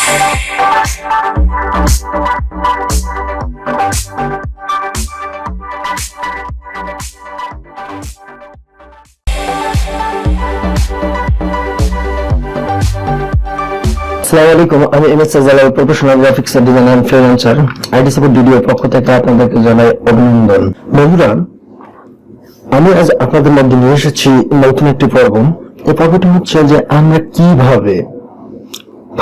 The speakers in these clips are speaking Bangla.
আসসালামু আলাইকুম, আমি MS Sajalal, professional graphics designer and freelancer. IT support ভিডিওর পক্ষ থেকে আপনাদেরকে জানাই অভিনন্দন। বন্ধুরা, আমি আজ আপনাদের মধ্যে নিয়ে এসেছি নতুন একটি পর্ব। এই পর্বটি হচ্ছে যে আমরা কিভাবে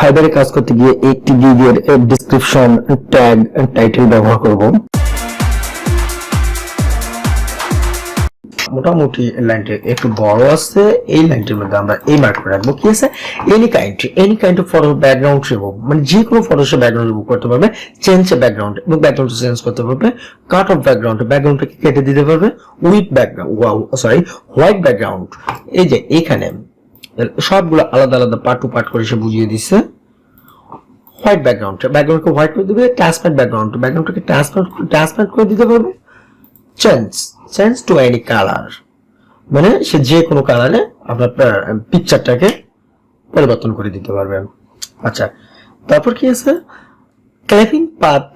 ফাইবারে কাজ করতে গিয়ে একটি গিগের ডেসক্রিপশন, ট্যাগ, টাইটেল ব্যবহার করব। মোটামুটি লাইনটা একটু বড় আছে, এই লাইনটির মধ্যে আমরা এই মার্ক করে রাখবো। কি আছে? Any kind of photo background remove, মানে যে কোনো ফটোশপ ব্যাকগ্রাউন্ড রিমুভ করতে পারবে, চেঞ্জ ব্যাকগ্রাউন্ড এবং ব্যাকগ্রাউন্ড চেঞ্জ করতে পারবে, কাট অফ ব্যাকগ্রাউন্ডটাকে কেটে দিতে পারবে, উইথ ব্যাকগ্রাউন্ড হোয়াইট ব্যাকগ্রাউন্ড। এই যে এখানে সবগুলো আলাদা আলাদা পার্ট টু পার্ট করে সে বুঝিয়ে দিচ্ছে। হোয়াইট ব্যাকগ্রাউন্ডকে হোয়াইট করে দিবে, ট্রান্সপারেন্ট ব্যাকগ্রাউন্ডটাকে ট্রান্সপারেন্ট করে দিতে পারবে, চেঞ্জ টু এনি কালার, মানে সে যে কোনো কালারে আপনার পিকচারটাকে পরিবর্তন করে দিতে পারবেন। আচ্ছা, তারপর কি আছে? ক্লিপিং পাথ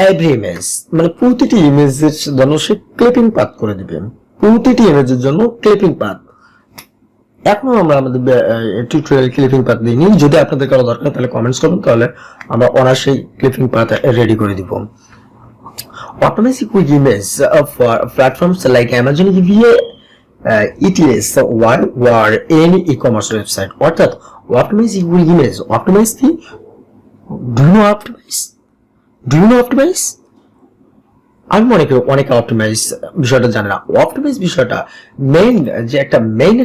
এভরি ইমেজ, মানে প্রতিটি ইমেজের জন্য সে ক্লিপিং পাথ করে দিবেন, প্রতিটি ইমেজের জন্য ক্লিপিং পাথ। এখনো আমরা আমাদের টিউটোরিয়াল ক্লিপিং পাথ দিইনি, যদি আপনাদের কারো দরকার তাহলে কমেন্টস করুন, তাহলে আমরা অনায়াসেই ক্লিপিং পাথ রেডি করে দিব। Optimize quick image for platforms like Amazon FBA, ETS, or any e-commerce website. অর্থাৎ optimize quick image, optimize কি? Do you know optimize? আমি অনেকে অপটিমাইজ বিষয়টা জানে না। অপটিমাইজ বিষয়টা মেইন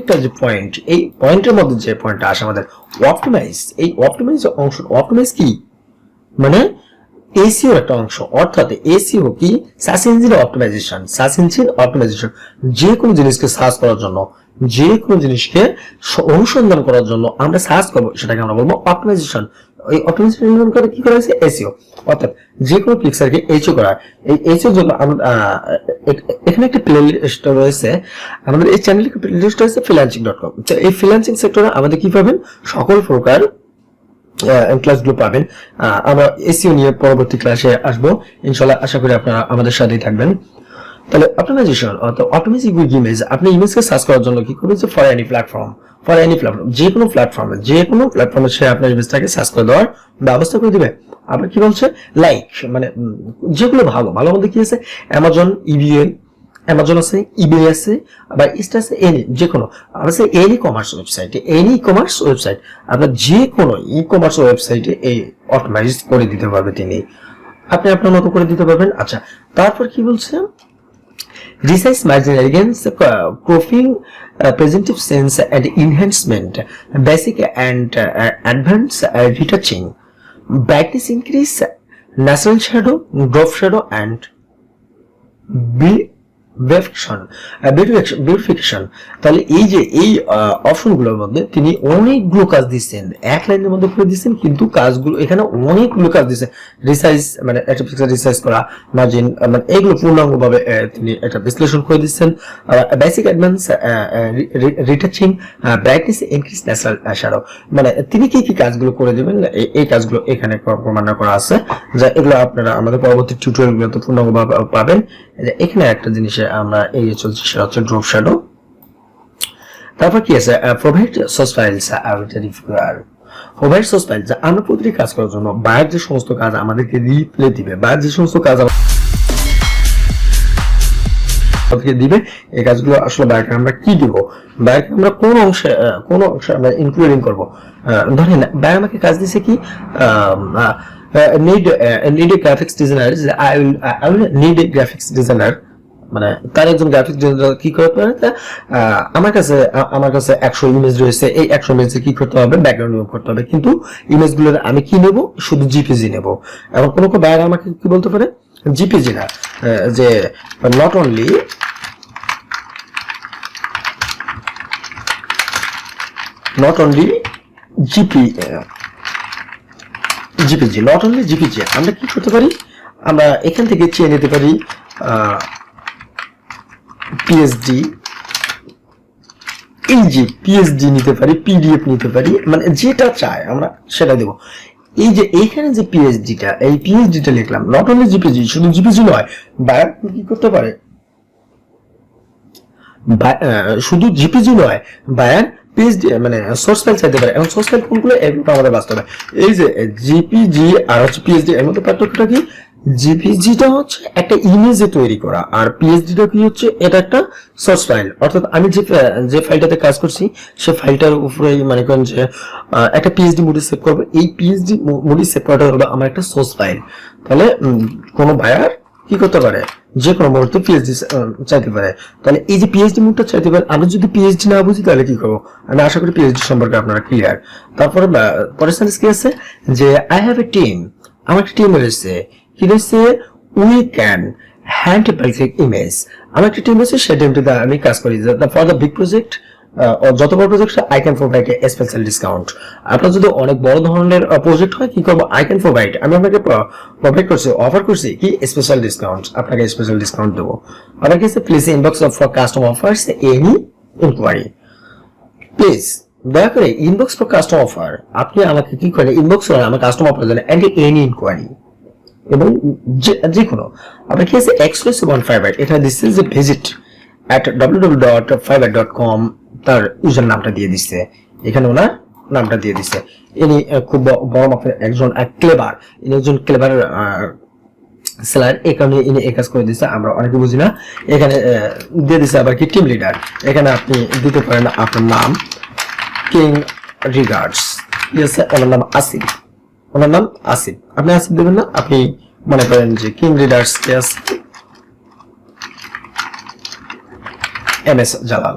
একটা যে পয়েন্ট, এই পয়েন্টের মধ্যে যে পয়েন্টটা আসে আমাদের অপটিমাইজ, এই অপটিমাইজ অংশ। অপটিমাইজ কি? মানে এসইও একটা অংশ। অর্থাৎ এসইও কি? Search engine optimisation. যে কোনো জিনিসকে সার্চ করার জন্য, যে কোনো জিনিসকে অনুসন্ধান করার জন্য আমরা সার্চ করবো, সেটাকে আমরা বলবো অপটিমাইজেশন। এই অপটিমাইজেশন করে কি করা হয়েছে? এসইও। অর্থাৎ যে কোনো পিকচারকে এইচও করা। এই এইচওর জন্য এখানে একটা প্লে লিস্ট রয়েছে, আমাদের এই চ্যানেলের প্লে লিস্ট রয়েছে freelancing.com। তো এই ফ্রিল্যান্সিং সেক্টরে আমাদের কি পাবেন? সকল প্রকার ক্লাসগুলো পাবেন। আমরা এসইও নিয়ে পরবর্তী ক্লাসে আসবো ইনশাআল্লাহ। আশা করি আপনারা আমাদের সাথেই থাকবেন। তাহলে অপটিমাইজেশন অর্থাৎ অপটিমাইজিং উইথ ইমেজ। আপনি ইমেজকে সার্চ করার জন্য কি করবেন? ফর এনি প্ল্যাটফর্ম, যে কোনো প্ল্যাটফর্মে সে আপনার ইমেজটাকে সার্চ করে দেওয়ার ব্যবস্থা করে দিবে। আবার কি বলছে? লাইক, মানে যেগুলো ভালো মধ্যে কি আছে? অ্যামাজন আছে, ইবে আছে, আবার ইস্ট আছে, যে কোনো আছে এনি কমার্স ওয়েবসাইট, আপনার যে কোনো ই কমার্স ওয়েবসাইটে এই অপটিমাইজ করে দিতে পারবে তিনি, আপনি আপনার মতো করে দিতে পারবেন। আচ্ছা, তারপর কি বলছে? Resize margin elegance, cropping, perspective sense and enhancement, basic and advance retouching, brightness increase, natural shadow, drop shadow and beautification. তাহলে এই যে এই অপশনগুলোর মধ্যে তিনি অনেকগুলো কাজ দিচ্ছেন, এক লাইনের মধ্যে করে দিচ্ছেন, কিন্তু কাজগুলো এখানে অনেকগুলো কাজ দিচ্ছেন। রিসাইজ মানে একটা পিকচার রিসাইজ করা, মার্জিন, মানে এইগুলো পূর্ণাঙ্গভাবে তিনি একটা বিশ্লেষণ করে দিচ্ছেন। Basic advance retouching, brightness increase, natural shadow, মানে তিনি কি কি কাজগুলো করে দেবেন, এই কাজগুলো এখানে প্রমাণ করা আছে, যা এগুলো আপনারা আমাদের পরবর্তী টিউটোরিয়ালগুলোতে পূর্ণাঙ্গভাবে পাবেন। এখানে একটা জিনিসে আমরা এগিয়ে চলছি, সেটা হচ্ছে ড্রপ শ্যাডো। তারপর কি আছে? প্রোভাইড সোর্স ফাইলস আমরা প্রতিটি কাজ করার জন্য বায়ার যে সমস্ত কাজ আমাদেরকে রিপ্লে দিবে, বায়ার যে সমস্ত কাজ আমাদেরকে দিবে, এই কাজগুলো আসলে বায়ারকে আমরা কি দিব, বায়ারকে আমরা কোন অংশে আমরা ইনক্লুডিং করবো। ধরেন বায়ার আমাকে কাজ দিছে কি, need a graphics designer, I will need a graphics designer, মানে তার একজন গ্রাফিক্স ডিজাইনার কি করতে পারে? আমার কাছে 100 ইমেজ রয়েছে, এই 100 ইমেজে কি করতে হবে? ব্যাকগ্রাউন্ড রিমুভ করতে হবে, কিন্তু ইমেজগুলোর আমি কি নেব? শুধু জিপিজি নেব। এবং কোনো বায়ার আমাকে কি বলতে পারে? জিপিজি না, যে নট অনলি জিপিজি, আমরা কি করতে পারি? আমরা এখান থেকে চেয়ে নিতে পারি এই যে পিএসডি নিতে পারি, পিডিএফ নিতে পারি, মানে যেটা চাই আমরা সেটা দেবো। এই যে এইখানে যে পিএসডিটা, এই পিএসডিটা লিখলাম, নট অনলি জিপিজি, শুধু জিপিজি নয়, বায়ার কি করতে পারে, শুধু জিপিজি নয়, বায়ার পিএসডি মানে সোর্স ফাইল চাইতে পারে। এবং সোর্স ফাইল কোনগুলো, এগুলো আমাদের বাস্তব হবে। এই যে জিপিজি আর হচ্ছে পিএসডি, এর মধ্যে পার্থক্যটা কি, জিপিজিটা হচ্ছে একটা ইমেজে তৈরি করা, আর পিএসডিটা কি হচ্ছে, এটা একটা সোর্স ফাইল। অর্থাৎ আমি যে ফাইলটাতে কাজ করছি সে ফাইলটার উপরে মানে করেন যে একটা পিএসডি মোডে সেভ করবো, এই পিএসডি মোডে সেভ করাটা হলো আমার একটা সোর্স ফাইল। তাহলে কোনো বায়ার কি করতে পারে, যে কোনো মুহূর্তে পিএইচডি চাইতে পারে। তাহলে এই যে পিএইচডি মোডটা চাইতে পারে, আমরা যদি পিএইচডি না বুঝি তাহলে কি করবো, আমি আশা করি পিএইচডি সম্পর্কে আপনারা ক্লিয়ার। তারপরে পরের সেন্টেন্স কি আছে, যে আই হ্যাভ এ টিম, আমার একটা টিম রয়েছে, কি রয়েছে, we can hand perfect image, আমার একটা টিম রয়েছে, সেই টিমটিতে আমি কাজ করি। ফর দ্য বিগ প্রজেক্ট, যত বড় project I can provide a special discount. আপনার যদি অনেক বড় ধরনের প্রজেক্ট হয়, কি করবো, আই ক্যান প্রোভাইড, আমি আপনাকে প্রোভাইড করছি, অফার করছি কি স্পেশাল ডিসকাউন্ট, আপনাকে স্পেশাল ডিসকাউন্ট দেবো। আবার কি আছে, please inbox for customer offers any inquiry, please দয়া করে ইনবক্স ফর কাস্টমার অফার, আপনি আমাকে কি করেন, ইনবক্স করেন আমার কাস্টমার অফার জন্য, এন্ড এনি ইনকোয়ারি, এবং যে কোনো আপনার কি আছে এক্সক্লুসিভ অন ফাইবার, এটা this is a visit at www.fiverr.com, তার ইউজার নামটা দিয়ে দিচ্ছে, এখানে ওনার নামটা দিয়ে দিচ্ছে। ইনি খুব বড় মাপের একজন ক্লেভার, ইনি একজন ক্লেভার সেলার, এই কারণে ইনি এই কাজ করে দিচ্ছে, আমরা অনেকে বুঝি না। এখানে দিয়ে দিচ্ছে আবার কি টিম লিডার, এখানে আপনি দিতে পারেন আপনার নাম, কিং রিগার্ডস, ওনার নাম আসিফ, ওনার নাম আসিফ, আপনি আসিফ দেবেন না, আপনি মনে করেন যে কিং রিডার্স কে আছে MS Jalal,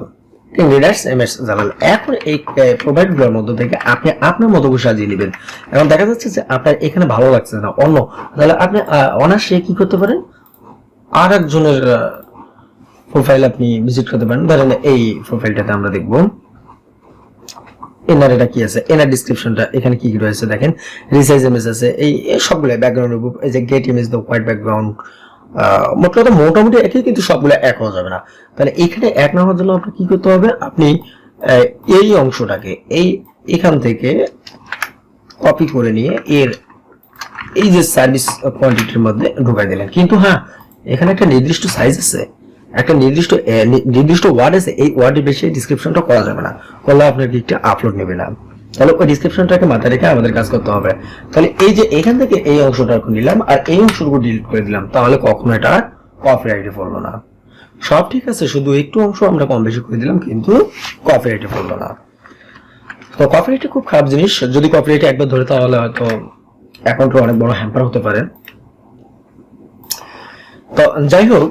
king readers MS Jalal. এখন এই প্রোভাইড গুলোর মধ্যে থেকে আপনি আপনার মতো করে সাজিয়ে নেবেন। এখন দেখা যাচ্ছে যে আপনার এখানে ভালো লাগছে না অন্য, তাহলে আপনি অনার্সে কি করতে পারেন, আর একজনের প্রোফাইল আপনি ভিজিট করতে পারেন। ধরেন এই প্রোফাইলটাতে আমরা দেখবো এনার এটা কি আছে, এনার ডিসক্রিপশনটা এখানে কি কি রয়েছে দেখেন, রিসাইজ ইমেজ আছে, এই সবগুলো ব্যাকগ্রাউন্ড, এই যে get image the white background, মোটামুটি একই, কিন্তু সবগুলো এক হওয়া যাবে না। তাহলে এখানে এক না হওয়ার জন্য আপনি কি করতে হবে, আপনি এই অংশটাকে এখান থেকে কপি করে নিয়ে এর এই যে সার্ভিস কোয়ান্টিটির মধ্যে ঢুকাই দিলেন। কিন্তু হ্যাঁ, এখানে একটা নির্দিষ্ট সাইজ আছে, একটা নির্দিষ্ট ওয়ার্ড আছে, এই ওয়ার্ডের বেশি ডিসক্রিপশনটা করা যাবে না, করলে আপনার গিগটা আপলোড নেবে না। তাহলে ওই ডিসক্রিপশনটাকে মাথায় রেখে আমাদের কাজ করতে হবে। তাহলে এই যে এখান থেকে এই অংশটা নিলাম আর এই অংশটুকু ডিলিট করে দিলাম, তাহলে কখনো এটা কপিরাইটে পড়লো না। সব ঠিক আছে, শুধু একটু অংশ আমরা কম বেশি করে দিলাম, কিন্তু কপিরাইটে পড়লো না। তো কপিরাইট খুব খারাপ জিনিস, যদি কপিরাইটে একবার ধরে তাহলে হয়তো অ্যাকাউন্টে অনেক বড় হ্যাম্পার হতে পারে। তো যাই হোক,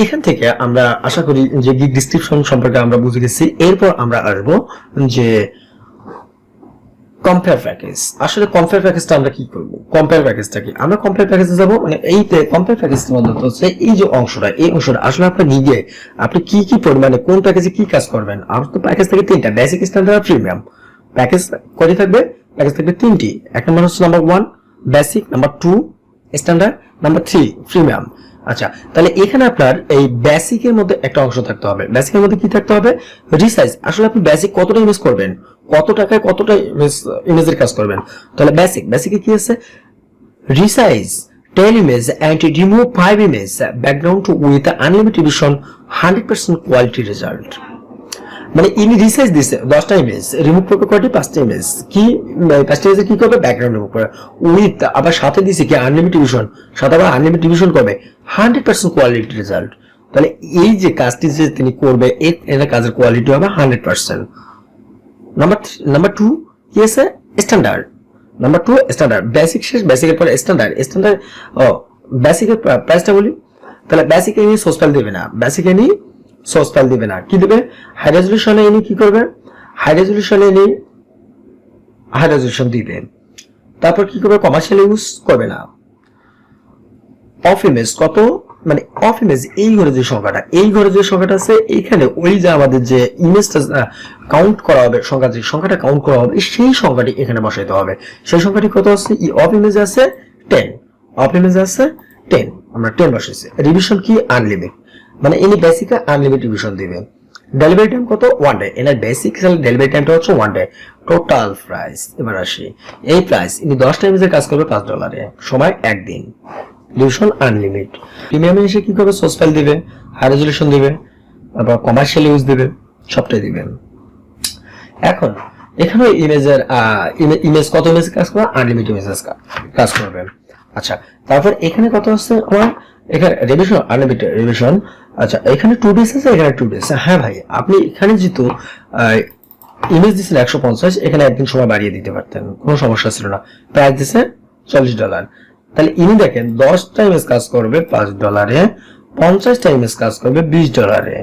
এখান থেকে আমরা আশা করি যে গিগ ডিসক্রিপশন সম্পর্কে আমরা বুঝে গেছি। এরপর আমরা আসবো যে কম্পেয়ার প্যাকেজ। আসলে কম্পেয়ার প্যাকেজটা আমরা কি করব, কম্পেয়ার প্যাকেজটা কি, আমরা কম্পেয়ার প্যাকেজে যাব, মানে এই কম্পেয়ার প্যাকেজের মধ্যে হচ্ছে এই যে অংশটা, এই অংশটা আসলে আপনার নিজে আপনি কি কি পরিমাণে কোন প্যাকেজে কি কাজ করবেন। আর তো প্যাকেজ থাকে তিনটা, বেসিক, স্ট্যান্ডার্ড আর প্রিমিয়াম। প্যাকেজ কয়টি থাকবে, প্যাকেজ থাকবে তিনটি, এক নম্বর হচ্ছে number 1 basic, number 2 standard, number 3 premium. আচ্ছা, তাহলে এখানে আপনার এই বেসিকের মধ্যে একটা অংশ থাকতে হবে। বেসিকের মধ্যে কি থাকতে হবে, রিসাইজ। আসলে আপনি বেসিক কতটা ইমেজ করবেন, কত টাকায় কতটা ইমেজের কাজ করবেন। তাহলে বেসিকে কি আছে, resize 10 image and remove 5 image background with unlimited vision 100% quality result. মানে ইনি রিসাইজ দিছে 10টা ইমেজ, রিমুভ করবে কয়টি, 5টা ইমেজ। কি 5টা ইমেজ কি করবে, ব্যাকগ্রাউন্ড রিমুভ করে, উইথ আবার সাথে দিছে কি আনলিমিটেড ভিশন, সাথে আবার আনলিমিটেড ভিশন করবে 100% কোয়ালিটি রেজাল্ট। তাহলে এই যে কাজটি যে তিনি করবে এর কাজের কোয়ালিটি হবে 100%। নাম্বার 2 কি আছে, স্ট্যান্ডার্ড। নাম্বার 2 স্ট্যান্ডার্ড, বেসিক শেষ, বেসিকের পরে স্ট্যান্ডার্ড। বেসিকের প্রাইসটা বলি, তাহলে বেসিকে ইনি সোর্স ফাইল দিবে না, বেসিকে ইনি সোর্স ফাইল দিবে না, কি দিবে, হাই রেজলিউশনে ইনি কি করবে, হাই রেজলিউশনে ইনি হাই রেজলিউশন দিবে। তারপর কি করবে, কমার্শিয়াল ইউজ করবে না। অফ ইমেজ কত, মানে অফ ইমেজ এই ঘরে যে সংখ্যাটা, এই ঘরে যে সংখ্যাটা আছে এইখানে ওই যে আমাদের যে ইমেজটা কাউন্ট করা হবে, যে সংখ্যাটা কাউন্ট করা হবে সেই সংখ্যাটি এখানে বসাইতে হবে। সেই সংখ্যাটি কত আছে, অফ ইমেজ আছে 10, অফ ইমেজ আছে 10, আমরা 10 বসাইছি। রিভিশন কি, আনলিমিট, মানে ইনি বেসিকে আনলিমিট রিভিশন দিবে। ডেলিভারি টাইম কত? 1 ডে। এনার বেসিক ডেলিভারি টাইমটা হচ্ছে 1 ডে। টোটাল প্রাইস এবার আসি। এই প্রাইস ইনি 10টা ইমেজের কাজ করবে $5, সময় 1 দিন, ডিউরেশন আনলিমিট। প্রিমিয়ামে এসে কি করবে? সোর্স ফাইল দিবে, হাই রেজলিউশন দিবে, তারপর কমার্শিয়াল ইউজ দিবে, সবটাই দিবেন। এখন এখানে ইমেজের ইমেজ কত ইমেজ কাজ করবে? আনলিমিটেড ইমেজেস কাজ করবে। আচ্ছা, তারপর এখানে কত আছে আমার? এখানে রিভিশন, আনলিমিটেড রিভিশন। আচ্ছা, এখানে 2 ডেজ আছে, এখানে 2 ডেজ। হ্যাঁ ভাই, আপনি এখানে যেহেতু ইমেজ দিচ্ছেন 150, এখানে একদিন সময় বাড়িয়ে দিতে পারতেন, কোনো সমস্যা ছিল না। প্রাইস দিচ্ছে $40। তাহলে ইনি দেখেন 10টা ইমেজ কাজ করবে $5, 50টা ইমেজ কাজ করবে $20।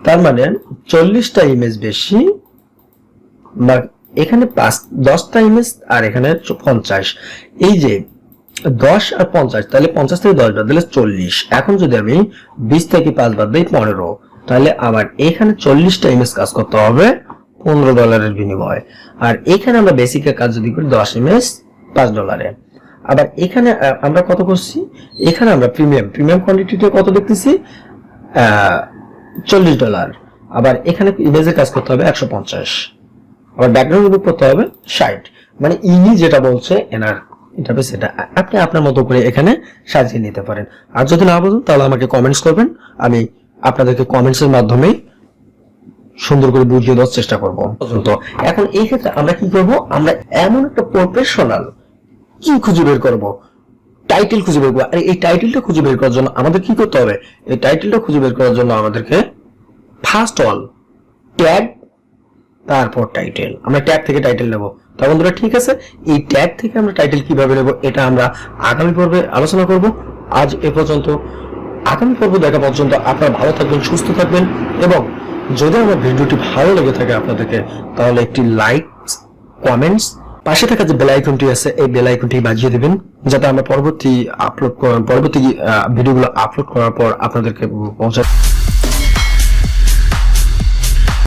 তার মানে 40টা ইমেজ বেশি, এখানে 10টা ইমেজ আর এখানে 50। এই যে 10 আর 50, তাহলে 50 থেকে 10 বাদ দিলে 40। এখন যদি আমি 20 থেকে 5 বাদ দিই 15, তাহলে আবার এখানে 40টা ইমেজ কাজ করতে হবে $15 বিনিময়ে। আর এখানে আমরা বেসিকের কাজ যদি করি 10 ইমেজ $5। আবার এখানে আমরা কত করছি? এখানে আমরা প্রিমিয়াম কোয়ান্টিটিতে কত দেখতেছি? $40। আবার এখানে ইমেজের কাজ করতে হবে 150, আবার ব্যাকগ্রাউন্ড রিমুভ করতে হবে 60। মানে ইনি যেটা বলছে এনার ইন্টারফেস, সেটা আপনি আপনার মতো করে এখানে সাজিয়ে নিতে পারেন। আর যদি না বুঝুন তাহলে আমাকে কমেন্টস করবেন, আমি আপনাদেরকে কমেন্টসের মাধ্যমে সুন্দর করে বুঝিয়ে দেওয়ার চেষ্টা করব। তো এখন এই ক্ষেত্রে আমরা কি করব? আমরা এমন একটা প্রফেশনাল কি খুঁজে বের করব? টাইটেল খুঁজে বের করবো। আর এই টাইটেলটা খুঁজে বের করার জন্য আমাদের কি করতে হবে? এই টাইটেলটা খুঁজে বের করার জন্য আমাদেরকে ফার্স্ট অল ট্যাগ, তারপর টাইটেল। আমরা ট্যাগ থেকে টাইটেল নেব। তা বন্ধুরা, ঠিক আছে, এই ট্যাগ থেকে আমরা টাইটেল কিভাবে নেব এটা আমরা আগামী পর্বে আলোচনা করব। আজ এ পর্যন্ত। আগামী পর্ব দেখা পর্যন্ত আপনারা ভালো থাকবেন, সুস্থ থাকবেন, এবং যদি আমার ভিডিওটি ভালো লেগে থাকে আপনাদেরকে, তাহলে একটি লাইক, কমেন্টস, পাশে থাকা যে বেল আইকনটি আছে এই বেল আইকনটি বাজিয়ে দিবেন, যাতে আমরা পরবর্তী ভিডিওগুলো আপলোড করার পর আপনাদেরকে পৌঁছায়।